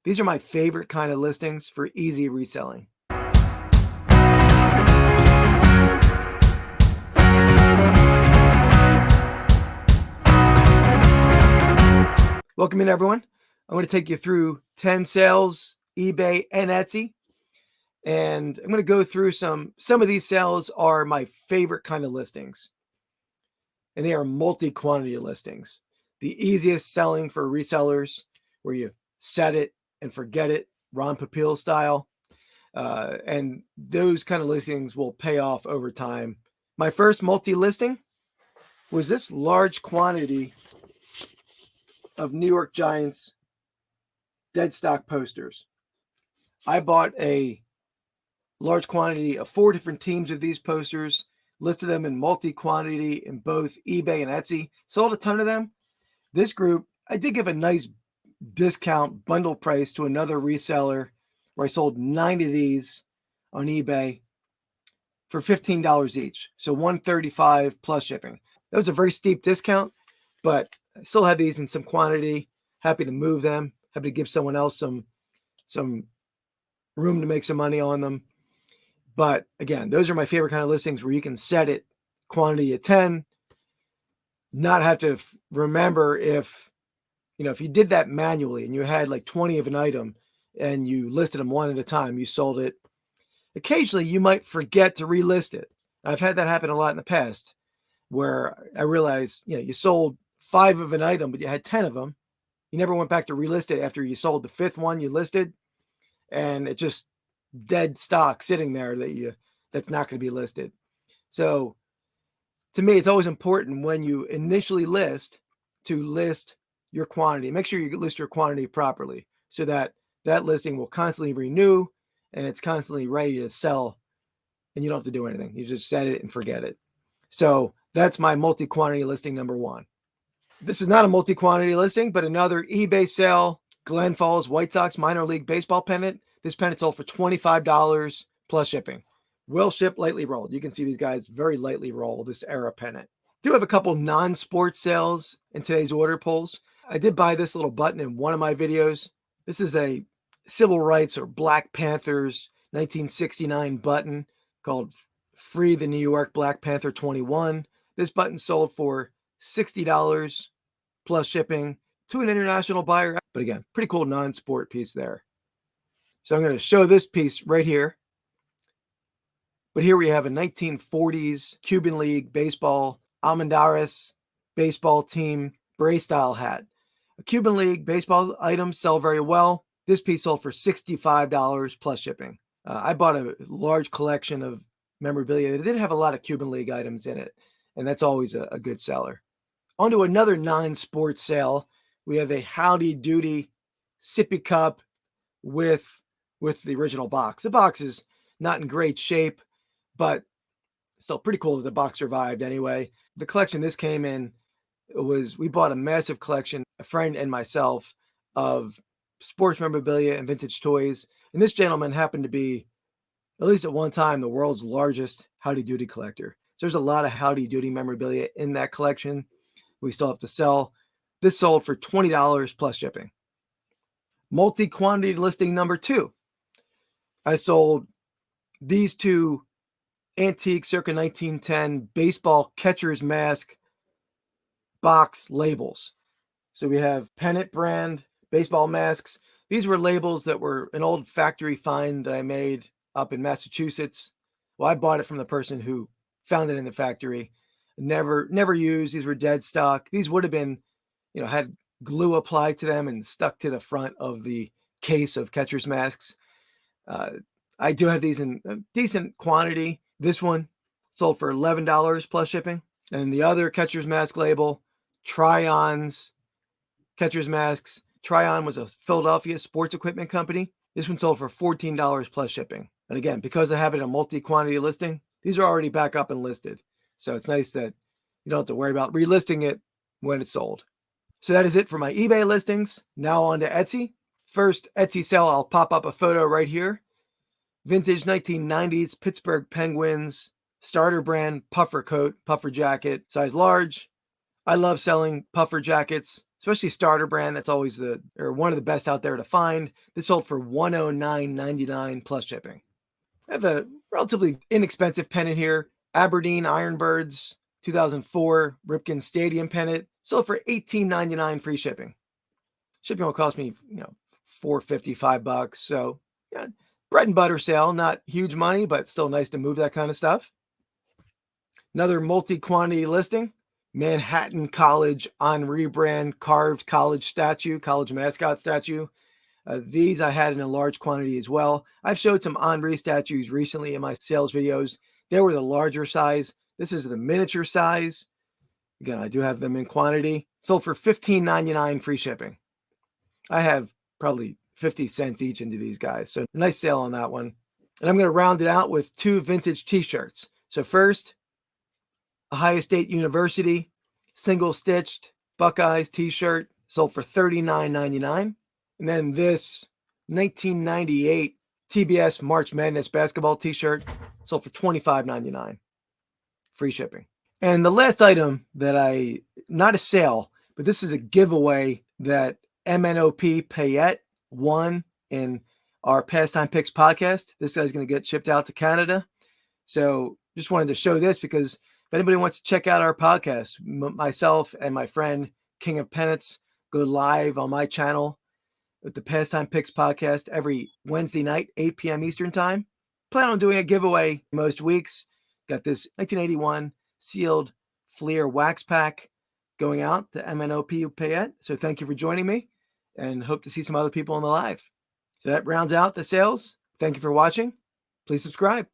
These are my favorite kind of listings for easy reselling. Welcome in, everyone. I'm going to take you through 10 sales, eBay and Etsy. And I'm going to go through some of these sales are my favorite kind of listings. And they are multi-quantity listings. The easiest selling for resellers, where you set it and forget it, Ron Popeil style. And those kind of listings will pay off over time. My first multi-listing was this large quantity of New York Giants dead stock posters. I bought a large quantity of 4 different teams of these posters, listed them in multi-quantity in both eBay and Etsy, sold a ton of them. This group, I did give a nice discount bundle price to another reseller where I sold 9 of these on eBay for $15 each. So $135 plus shipping. That was a very steep discount, but I still had these in some quantity. Happy to move them. Happy to give someone else some room to make some money on them. But again, those are my favorite kind of listings where you can set it quantity of 10, not have to remember if you did that manually and you had like 20 of an item and you listed them one at a time, you sold it. Occasionally you might forget to relist it. I've had that happen a lot in the past where I realized, you sold 5 of an item, but you had 10 of them. You never went back to relist it after you sold the 5th one you listed, and it just dead stock sitting there that's not going to be listed. So to me, it's always important when you initially list to list your quantity. Make sure you list your quantity properly so that that listing will constantly renew and it's constantly ready to sell, and you don't have to do anything. You just set it and forget it. So that's my multi-quantity listing number 1. This is not a multi-quantity listing, but another eBay sale, Glen Falls White Sox minor league baseball pennant. This pennant sold for $25 plus shipping. Will ship, lightly rolled. You can see these guys very lightly roll this era pennant. Do have a couple non-sports sales in today's order polls. I did buy this little button in one of my videos. This is a civil rights or Black Panthers 1969 button called Free the New York Black Panther 21. This button sold for $60 plus shipping to an international buyer. But again, pretty cool non-sport piece there. So I'm going to show this piece right here. But here we have a 1940s Cuban League baseball Almendares baseball team Bray style hat. A Cuban League baseball items sell very well. This piece sold for $65 plus shipping. I bought a large collection of memorabilia. It did have a lot of Cuban League items in it, and that's always a good seller. On to another non-sports sale. We have a Howdy Doody sippy cup with the original box. The box is not in great shape, but still pretty cool that the box survived anyway. The collection this came in we bought a massive collection, a friend and myself, of sports memorabilia and vintage toys. And this gentleman happened to be, at least at one time, the world's largest Howdy Doody collector. So there's a lot of Howdy Doody memorabilia in that collection. We still have to sell. This sold for $20 plus shipping. Multi-quantity listing number 2. I sold these 2 antique circa 1910 baseball catcher's mask box labels. So we have pennant brand baseball masks. These were labels that were an old factory find that I made up in Massachusetts. Well, I bought it from the person who found it in the factory. Never used. These were dead stock. These would have been, had glue applied to them and stuck to the front of the case of catcher's masks. I do have these in a decent quantity. This one sold for $11 plus shipping. And the other catcher's mask label, Tryon's catcher's masks. Tryon was a Philadelphia sports equipment company. This one sold for $14 plus shipping. And again, because I have it in a multi-quantity listing, these are already back up and listed. So it's nice that you don't have to worry about relisting it when it's sold. So that is it for my eBay listings. Now on to Etsy. First Etsy sale, I'll pop up a photo right here. Vintage 1990s Pittsburgh Penguins starter brand puffer coat, puffer jacket, size large. I love selling puffer jackets, especially starter brand. That's always one of the best out there to find. This sold for $109.99 plus shipping. I have a relatively inexpensive pennant here. Aberdeen Ironbirds 2004 Ripken Stadium pennant. Sold for $18.99 free shipping. Shipping will cost me, $4.50, $5. So, yeah, bread and butter sale. Not huge money, but still nice to move that kind of stuff. Another multi-quantity listing. Manhattan College on rebrand carved college mascot statue. These I had in a large quantity as well. I've showed some Henri statues recently in my sales videos. They were the larger size. This is the miniature size. Again, I do have them in quantity. Sold for $15.99 free shipping. I have probably 50 cents each into these guys. So nice sale on that one. And I'm going to round it out with 2 vintage t-shirts. So first, Ohio State University single stitched Buckeyes t-shirt sold for $39.99. And then this 1998 TBS March Madness basketball t-shirt sold for $25.99. Free shipping. And the last item that not a sale, but this is a giveaway that MNOP Payette won in our Pastime Picks podcast. This guy's going to get shipped out to Canada. So just wanted to show this because if anybody wants to check out our podcast, myself and my friend King of Pennants go live on my channel with the Pastime Picks podcast every Wednesday night, 8 p.m. Eastern time. Plan on doing a giveaway most weeks. Got this 1981 sealed Fleer wax pack going out to MNOP Payette. So thank you for joining me and hope to see some other people on the live. So that rounds out the sales. Thank you for watching. Please subscribe.